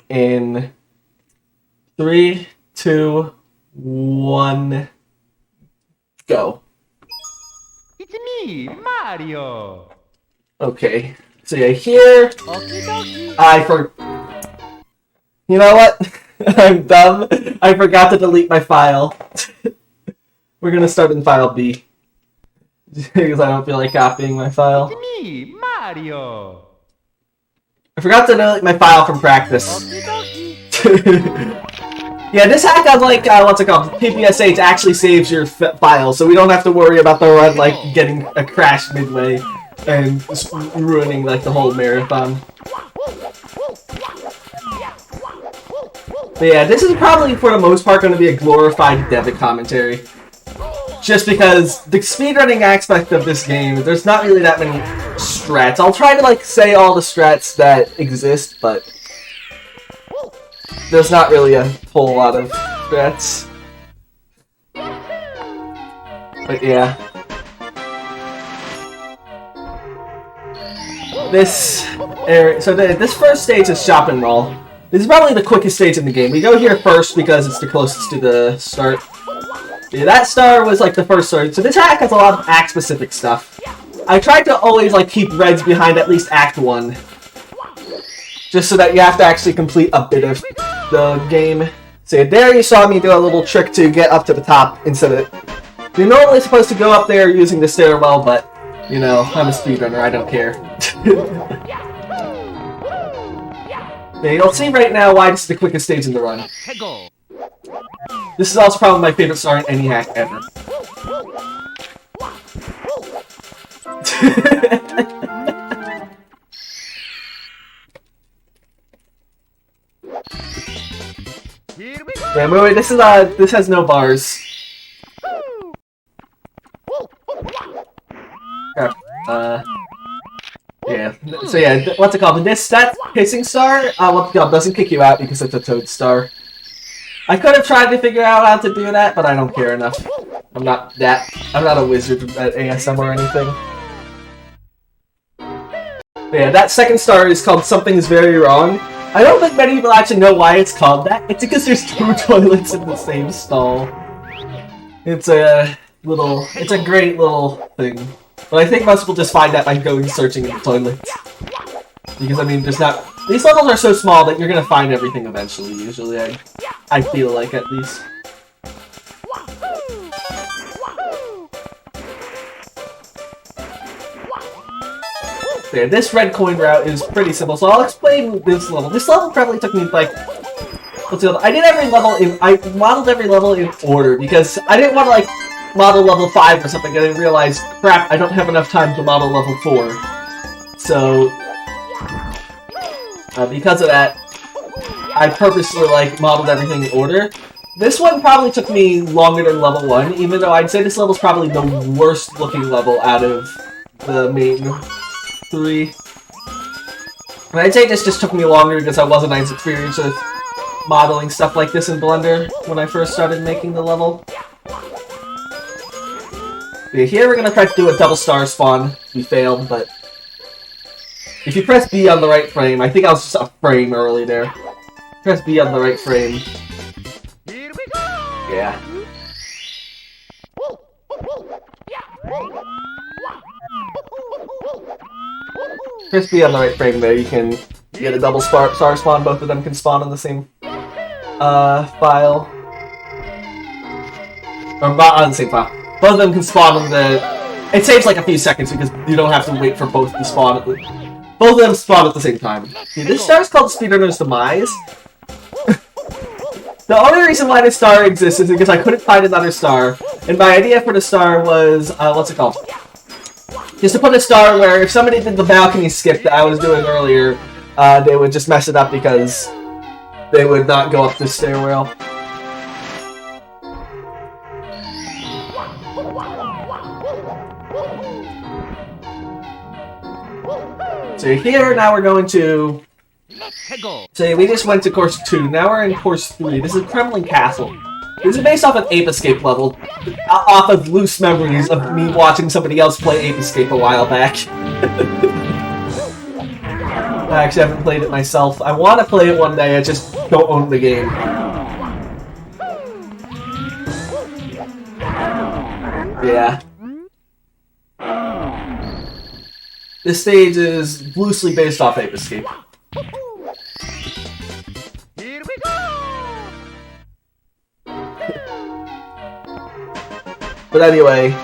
in 3, 2, 1, go. It's me, Mario. Okay, so yeah, here, you know what? I'm dumb. I forgot to delete my file. We're gonna start in file B. Because I don't feel like copying my file. It's me, Mario. I forgot to delete my file from practice. Yeah, this hack on, like, what's it called? PPSH actually saves your file, so we don't have to worry about the run, like, getting a crash midway and just ruining, like, the whole marathon. But yeah, this is probably, for the most part, going to be a glorified DNVIC commentary. Just because the speedrunning aspect of this game, there's not really that many strats. I'll try to, like, say all the strats that exist, but there's not really a whole lot of strats. But yeah. This area, so this first stage is Shop and Roll. This is probably the quickest stage in the game. We go here first because it's the closest to the start. Yeah, that star was like the first star. So this hack has a lot of act-specific stuff. I tried to always like keep reds behind at least Act 1. Just so that you have to actually complete a bit of the game. So there you saw me do a little trick to get up to the top instead of... You're normally supposed to go up there using the stairwell, but, you know, I'm a speedrunner, I don't care. Yeah, you'll see right now why this is the quickest stage in the run. This is also probably my favorite star in any hack ever. Yeah, wait, this has no bars. Yeah. So yeah, what's it called? That hissing star, what's it called, doesn't kick you out because it's a toad star. I could have tried to figure out how to do that, but I don't care enough. I'm not a wizard at ASM or anything. But yeah, that second star is called Something is Very Wrong. I don't think many people actually know why it's called that. It's because there's 2 toilets in the same stall. It's a great little thing. But I think most people just find that by going searching in the toilets. Because, I mean, these levels are so small that you're gonna find everything eventually, usually. I feel like, at least. Yeah, this red coin route is pretty simple, so I'll explain this level. This level probably took me, like... I modeled every level in order, because I didn't want to, like, model level 5 or something, and I realized, crap, I don't have enough time to model level 4. So... because of that, I purposely, like, modeled everything in order. This one probably took me longer than level 1, even though I'd say this level's probably the worst looking level out of the main 3. And I'd say this just took me longer because I wasn't as experienced with modeling stuff like this in Blender when I first started making the level. Yeah, here we're gonna try to do a double star spawn. We failed, but... If you press B on the right frame, I think I was just a frame early there. Press B on the right frame. Yeah. Press B on the right frame there, you can get a double star spawn, both of them can spawn on the same file. Or not on the same file. Both of them can spawn on the... It saves like a few seconds because you don't have to wait for both to spawn. Both of them spawn at the same time. See, this star is called Speedrunner's Demise. The only reason why this star exists is because I couldn't find another star. And my idea for the star was, what's it called? Just to put a star where if somebody did the balcony skip that I was doing earlier, they would just mess it up because they would not go up the stairwell. So here, now we're going to... So we just went to course 2, now we're in course 3. This is Kremlin Castle. This is based off an Ape Escape level, off of loose memories of me watching somebody else play Ape Escape a while back. I actually haven't played it myself. I want to play it one day, I just don't own the game. Yeah. This stage is loosely based off Ape Escape. Here we go! But anyway,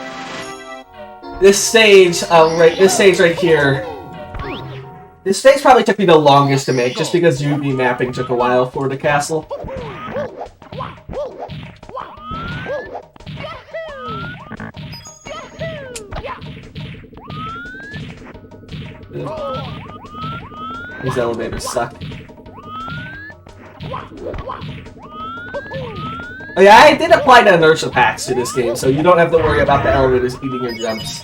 this stage right here. This stage probably took me the longest to make, just because UV mapping took a while for the castle. These elevators suck. Oh yeah, I did apply the inertia packs to this game, so you don't have to worry about the elevators eating your jumps.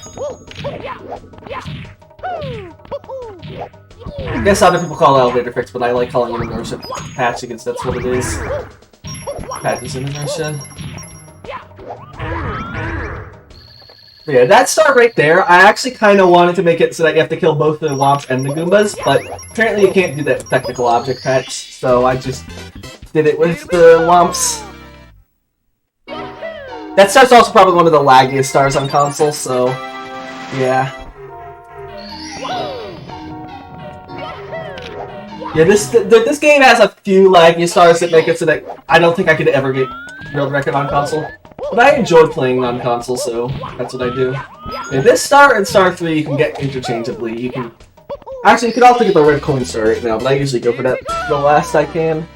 I guess other people call it elevator fix, but I like calling it inertia patch because that's what it is. Patches in inertia. But yeah, that star right there, I actually kind of wanted to make it so that you have to kill both the Womps and the Goombas, but apparently you can't do that technical object patch, so I just did it with the Womps. That star's also probably one of the laggiest stars on console, so yeah. Yeah, this game has a few laggy stars that make it so that I don't think I could ever get world record on console. But I enjoy playing on console, so that's what I do. And this star and star 3 you can get interchangeably. You can actually, you can also get the red coin star right now, but I usually go for that the last I can.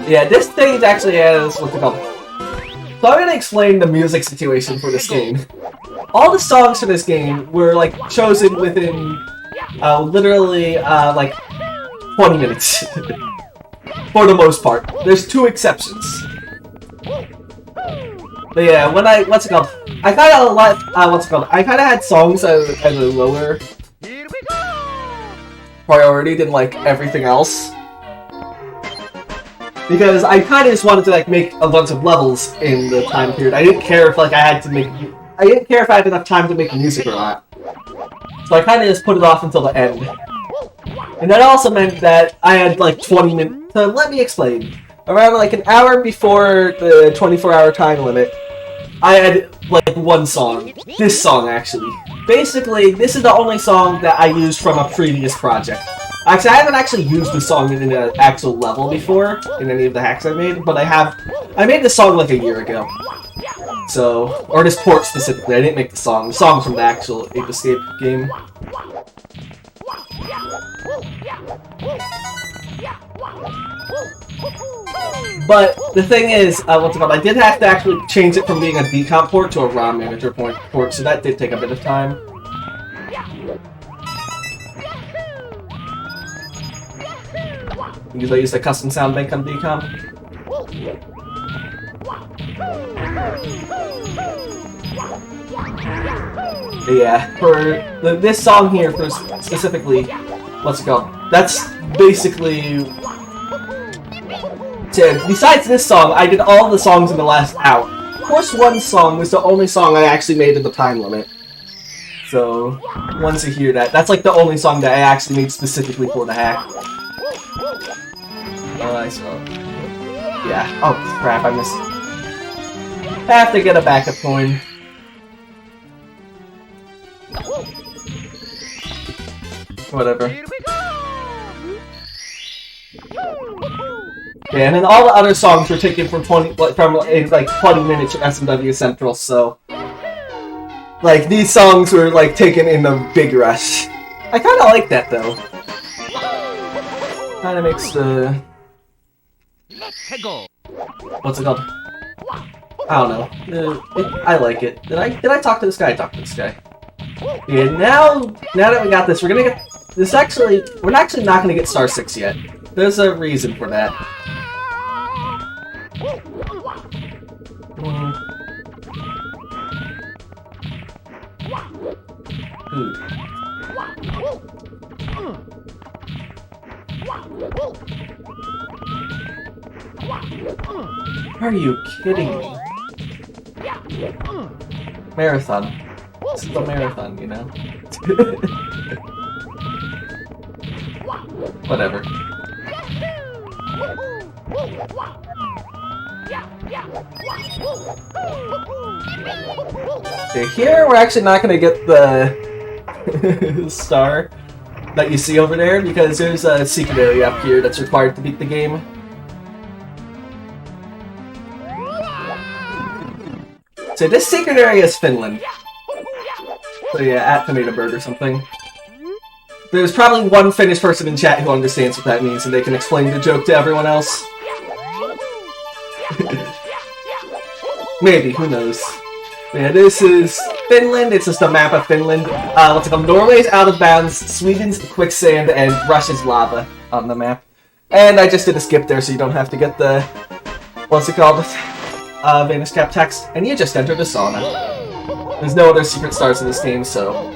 Yeah, this stage actually has what's it called? So I'm gonna explain the music situation for this game. All the songs for this game were like chosen within literally like 20 minutes. For the most part. There's 2 exceptions. But yeah, when I I kinda had songs at a lower priority than like everything else. Because I kind of just wanted to like make a bunch of levels in the time period. I didn't care if like I had enough time to make music or not. So I kind of just put it off until the end. And that also meant that I had like 20 minutes. So let me explain. Around like an hour before the 24-hour time limit, I had like one song. This song actually. Basically, this is the only song that I used from a previous project. Actually, I haven't actually used the song in an actual level before, in any of the hacks I made, but I made this song like a year ago. So, or this port specifically, I didn't make the song. The song's from the actual Ape Escape game. But, the thing is, I did have to actually change it from being a decomp port to a ROM manager port, so that did take a bit of time. Because I used a custom sound bank on decomp. Yeah, for this song here, specifically, what's it called? That's basically... Besides this song, I did all the songs in the last hour. Of course, one song was the only song I actually made in the time limit. So, once you hear that, that's like the only song that I actually made specifically for the hack. I saw. Yeah. Oh crap! I missed. Have to get a backup coin. Whatever. Yeah, and then all the other songs were taken from 20 minutes from SMW Central. So, like these songs were like taken in a big rush. I kind of like that though. Kind of makes the. What's it called? I don't know. I like it. Did I talk to this guy? I talked to this guy. Yeah, now that we got this, we're gonna get this. Actually, we're actually not gonna get Star 6 yet. There's a reason for that. Are you kidding me? Marathon. This is a marathon, you know? Whatever. Okay, here we're actually not gonna get the star that you see over there because there's a secret area up here that's required to beat the game. So this secret area is Finland. So yeah, at Tomato Bird or something. There's probably one Finnish person in chat who understands what that means and they can explain the joke to everyone else. Maybe, who knows. But yeah, this is Finland. It's just a map of Finland. What's it called? Norway's out of bounds, Sweden's quicksand, and Russia's lava on the map. And I just did a skip there so you don't have to get the... what's it called? Vanish cap text. And you just entered a sauna. There's no other secret stars in this game, so...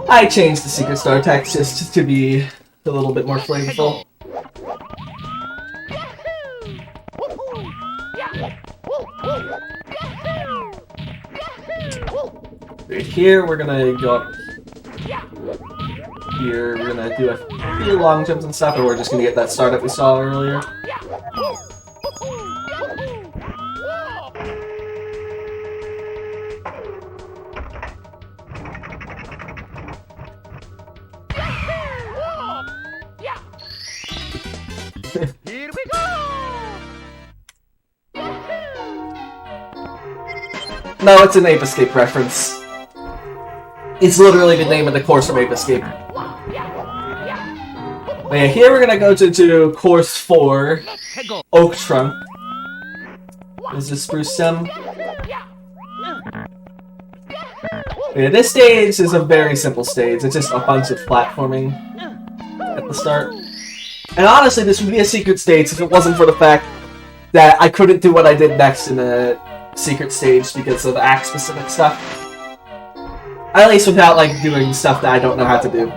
I changed the secret star text just to be a little bit more flavorful. Right here, we're gonna go up here, we're gonna do a few long jumps and stuff, and we're just gonna get that star that we saw earlier. Here we go! No, it's an Ape Escape reference. It's literally the name of the course from Ape Escape. But yeah, here we're gonna go to course 4, Oak Trunk. Is this spruce stem? Yeah, this stage is a very simple stage. It's just a bunch of platforming at the start. And honestly, this would be a secret stage if it wasn't for the fact that I couldn't do what I did next in the secret stage because of act-specific stuff. At least without, like, doing stuff that I don't know how to do.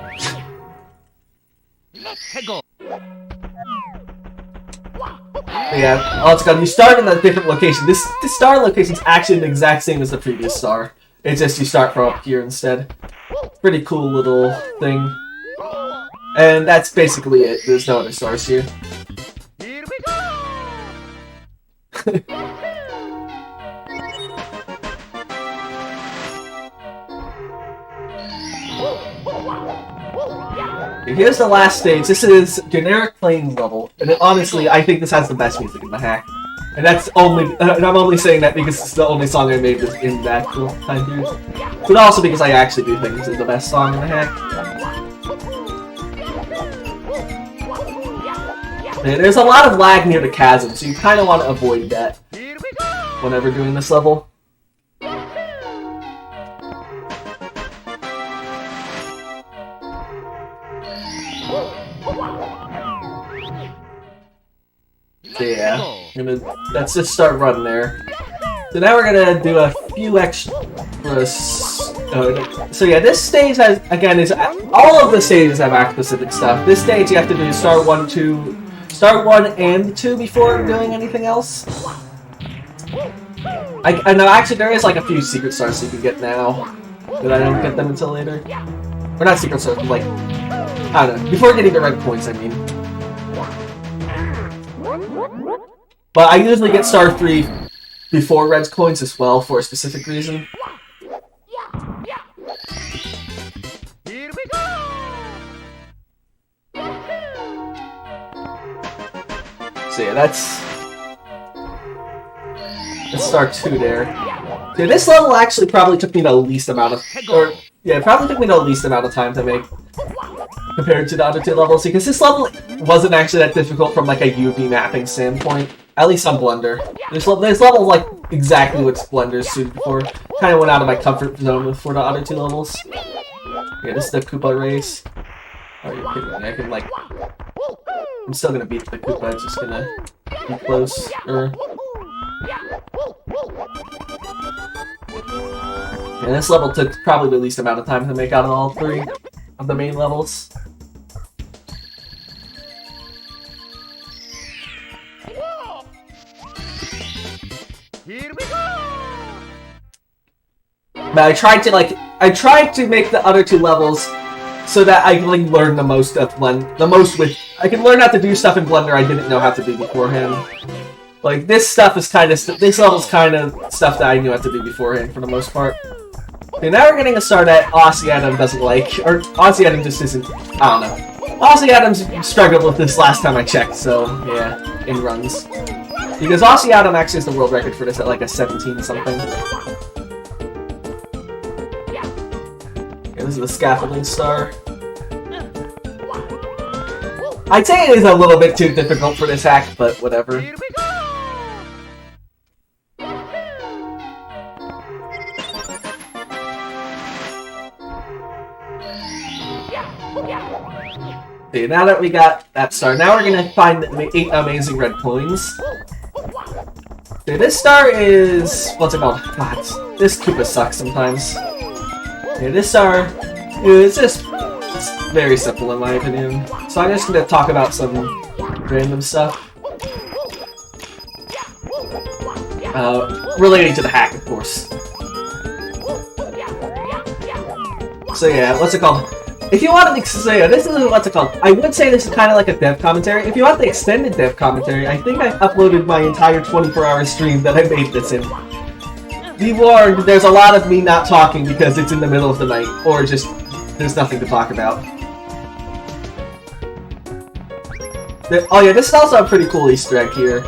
But yeah, oh, it's got you start in a different location. This star location is actually the exact same as the previous star. It's just you start from up here instead. Pretty cool little thing. And that's basically it. There's no other stars here. Here we go! Here's the last stage. This is generic plains level, and honestly, I think this has the best music in the hack. And that's only, and I'm only saying that because it's the only song I made in that cool time period. But also because I actually do think this is the best song in the hack. And there's a lot of lag near the chasm, so you kind of want to avoid that whenever doing this level. So yeah, let's just start running there. So now we're gonna do a few extras. So yeah, this stage has, again, is all of the stages have act-specific stuff. This stage you have to do star 1, and 2 before doing anything else. I know actually there is like a few secret stars you can get now, but I don't get them until later. Or not secret stars, but like, I don't know, before getting the red points, I mean. But I usually get star 3 before red coins as well for a specific reason. Here we go! So yeah, that's star 2 there. Yeah, this level actually probably took me the least amount of, it probably took me the least amount of time to make compared to the other 2 levels, because this level wasn't actually that difficult from like a UV mapping standpoint. At least on Blender. This level like exactly what Blender's suited for. Kind of went out of my comfort zone for the other 2 levels. Yeah, this is the Koopa race. Oh, you're kidding me. I can like... I'm still gonna beat the Koopa, it's just gonna be close. Yeah, this level took probably the least amount of time to make out of all 3 of the main levels. Here we go! But I tried to make the other two levels so that I can like, learn the most of I can learn how to do stuff in Blender I didn't know how to do beforehand. Like this stuff is this level's kind of stuff that I knew how to do beforehand for the most part. Okay, now we're getting a start that Aussie Adam doesn't like, or Aussie Adam just isn't. I don't know. Aussie Adam's struggled with this last time I checked, so yeah, in runs. Because Aussie Adam actually has the world record for this at like a 17 something. Okay, this is the scaffolding star. I'd say it is a little bit too difficult for this hack, but whatever. Here we go! Okay, now that we got that star, now we're gonna find the 8 amazing red coins. Okay, this star is... what's it called? God, this Koopa sucks sometimes. Okay, this star is just... it's very simple in my opinion. So I'm just gonna talk about some random stuff. Relating to the hack, of course. So yeah, what's it called? If you want to say, this is what's it called? I would say this is kind of like a dev commentary. If you want the extended dev commentary, I think I uploaded my entire 24-hour stream that I made this in. Be warned, there's a lot of me not talking because it's in the middle of the night, or just there's nothing to talk about. Oh yeah, this is also a pretty cool Easter egg here.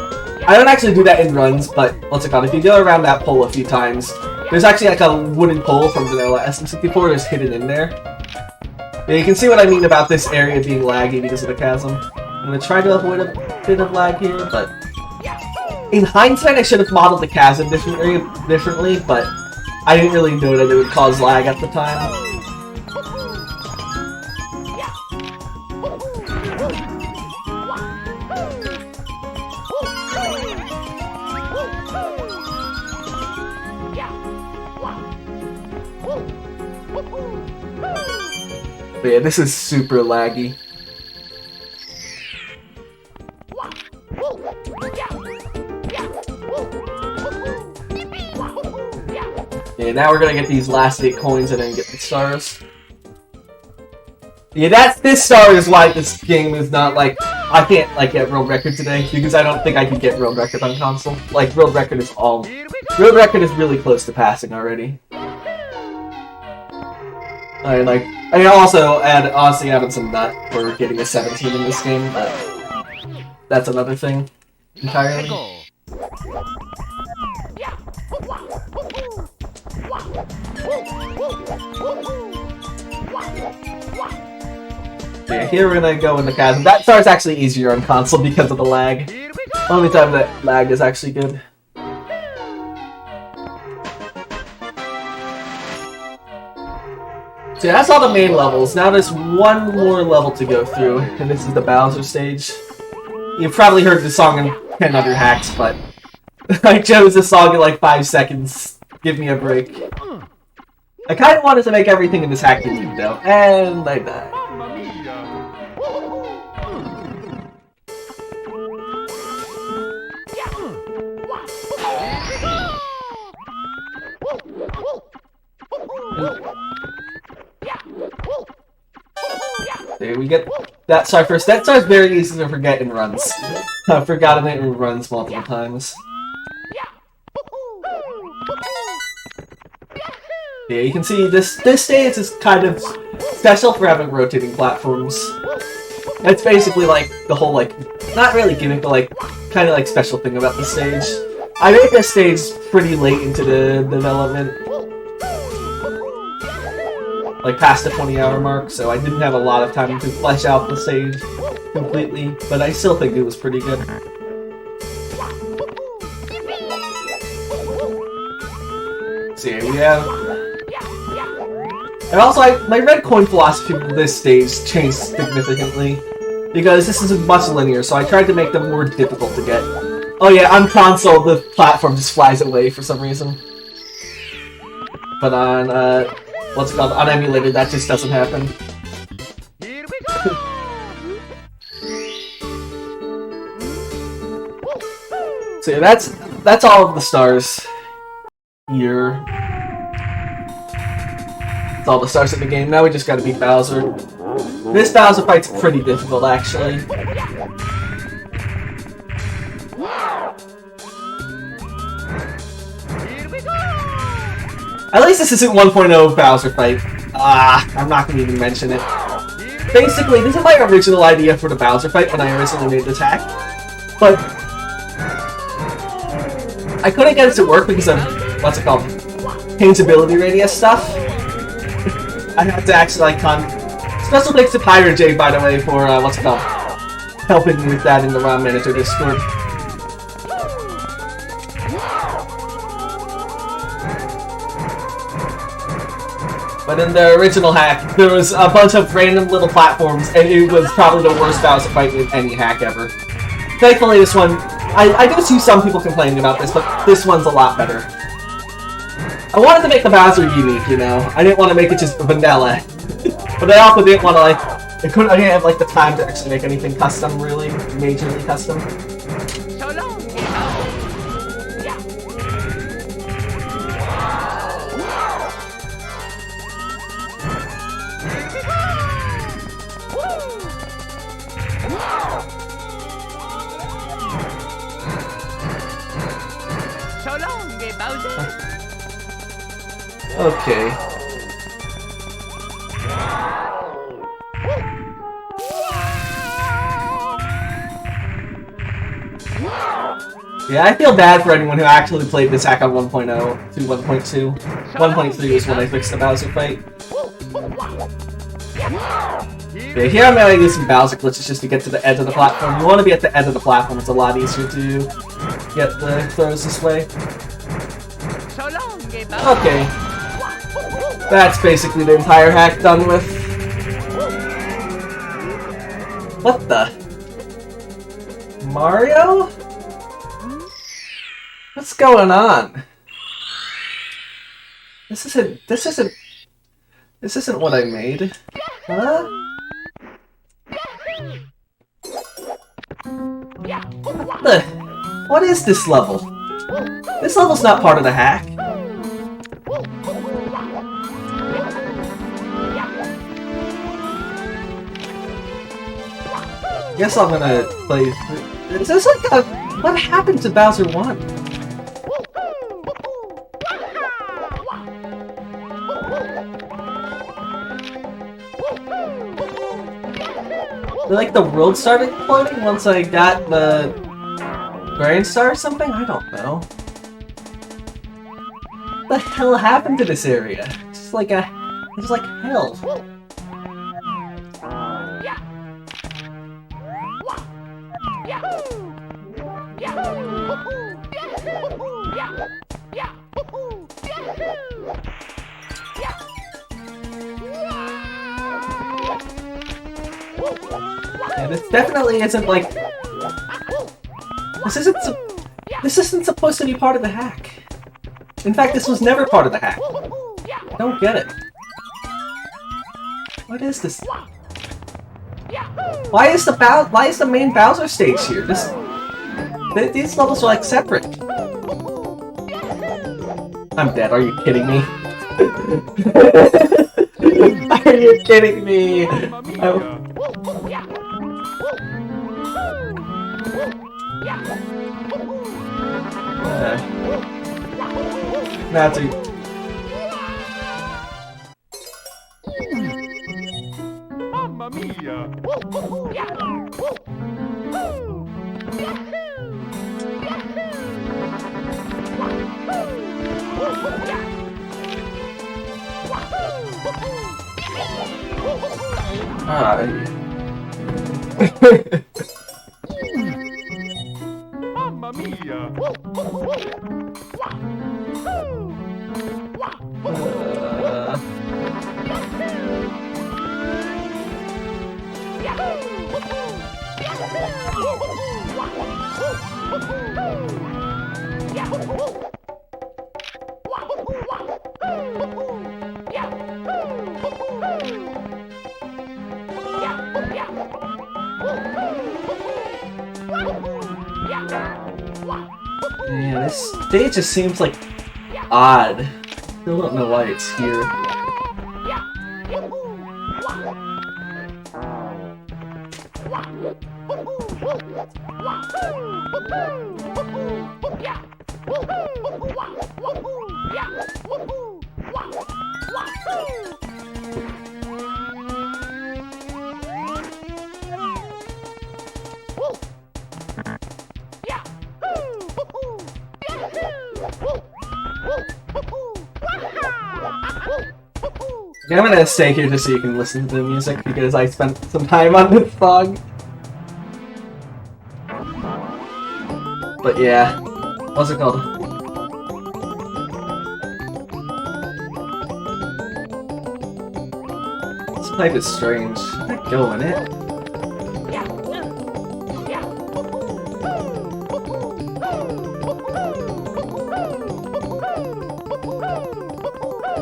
I don't actually do that in runs, but what's it called? If you go around that pole a few times, there's actually like a wooden pole from Vanilla SM64 that's hidden in there. Yeah, you can see what I mean about this area being laggy because of the chasm. I'm gonna try to avoid a bit of lag here, but... in hindsight, I should have modeled the chasm differently, but I didn't really know that it would cause lag at the time. But yeah, this is super laggy. Yeah, now we're gonna get these last 8 coins and then get the stars. Yeah, this star is why this game is not like, I can't like get world record today, because I don't think I could get world record on console. Like, world record is really close to passing already. I also add Aussie Adam some nut for getting a 17 in this game, but that's another thing entirely. Yeah, here we're gonna go in the chasm. That star's actually easier on console because of the lag. Only time that lag is actually good. So yeah, that's all the main levels. Now there's one more level to go through, and this is the Bowser stage. You've probably heard this song in 10 other hacks, but I chose this song in like 5 seconds. Give me a break. I kind of wanted to make everything in this hack unique though, and I died. Okay, we get that star first. That star's very easy to forget in runs. I've forgotten it in runs multiple times. Yeah, you can see this stage is kind of special for having rotating platforms. That's basically like the whole like, not really gimmick, but like kind of like special thing about the stage. I made this stage pretty late into the development. Like past the 20-hour mark, so I didn't have a lot of time to flesh out the stage completely, but I still think it was pretty good. So yeah, we have... and also, my red coin philosophy for this stage changed significantly, because this isn't much linear, so I tried to make them more difficult to get. Oh yeah, on console, the platform just flies away for some reason. But on, what's it called? On emulator, that just doesn't happen. Here we go! So yeah, that's all of the stars here. That's all the stars in the game. Now we just gotta beat Bowser. This Bowser fight's pretty difficult, actually. Here we go! At least this isn't 1.0 Bowser fight. I'm not gonna even mention it. Basically, this is my original idea for the Bowser fight when I originally made the attack. But I couldn't get it to work because of, what's it called? Kane's ability radius stuff. I had to actually, like, special thanks to Pirate J, by the way, for, what's it called? Helping me with that in the ROM Manager Discord. But in the original hack, there was a bunch of random little platforms, and it was probably the worst Bowser fight in any hack ever. Thankfully, this one, I do see some people complaining about this, but this one's a lot better. I wanted to make the Bowser unique, you know? I didn't want to make it just vanilla. But I also didn't want to, like, I didn't have, like, the time to actually make anything custom, really. Majorly custom. So long, So long, Bowser. Okay. Yeah, I feel bad for anyone who actually played this hack on 1.0 to 1.2. 1.3 was when I fixed the Bowser fight. Yeah, here I'm gonna use some Bowser glitches just to get to the edge of the platform. You want to be at the edge of the platform, it's a lot easier to get the throws this way. Okay. That's basically the entire hack done with. What the? Mario? What's going on? This isn't what I made. Huh? What is this level? This level's not part of the hack. Guess I'm gonna play. Is this like a... What happened to Bowser 1? Like the world started exploding once I got the Grand Star or something? I don't know. What the hell happened to this area? It's like hell. Yeah, this definitely isn't like... This isn't supposed to be part of the hack. In fact, this was never part of the hack. I don't get it. What is this? Why is the main Bowser stage here? These levels are like separate. I'm dead. Are you kidding me? Are you kidding me? That's it. Mamma mia! Mamma mia! Yeah, this stage just seems like odd. Still don't know why it's here. Okay, I'm gonna stay here just so you can listen to the music because I spent some time on this song. But yeah, what's it called? This pipe is strange. Should I go in it?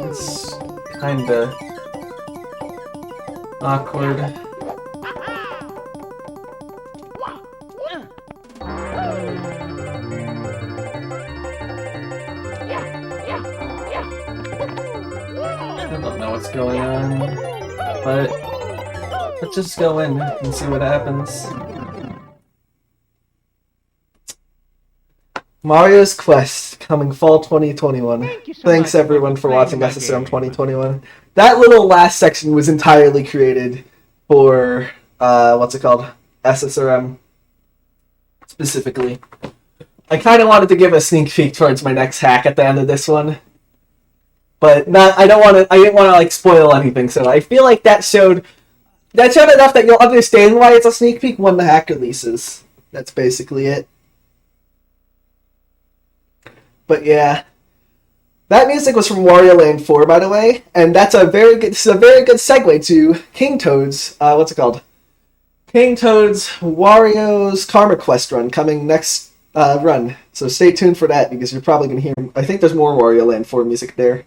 It's kinda awkward. I don't know what's going on, but let's just go in and see what happens. Mario's Quest, coming fall 2021. Thanks everyone for watching SSRM 2021. That little last section was entirely created for, what's it called? SSRM, specifically. I kind of wanted to give a sneak peek towards my next hack at the end of this one. But I didn't want to like spoil anything, so I feel like that showed enough that you'll understand why it's a sneak peek when the hack releases. That's basically it. But yeah, that music was from Wario Land 4, by the way, and that's a very good segue to King Toad's what's it called? King Toad's Wario's Karma Quest run coming next run. So stay tuned for that because you're probably gonna hear. I think there's more Wario Land 4 music there.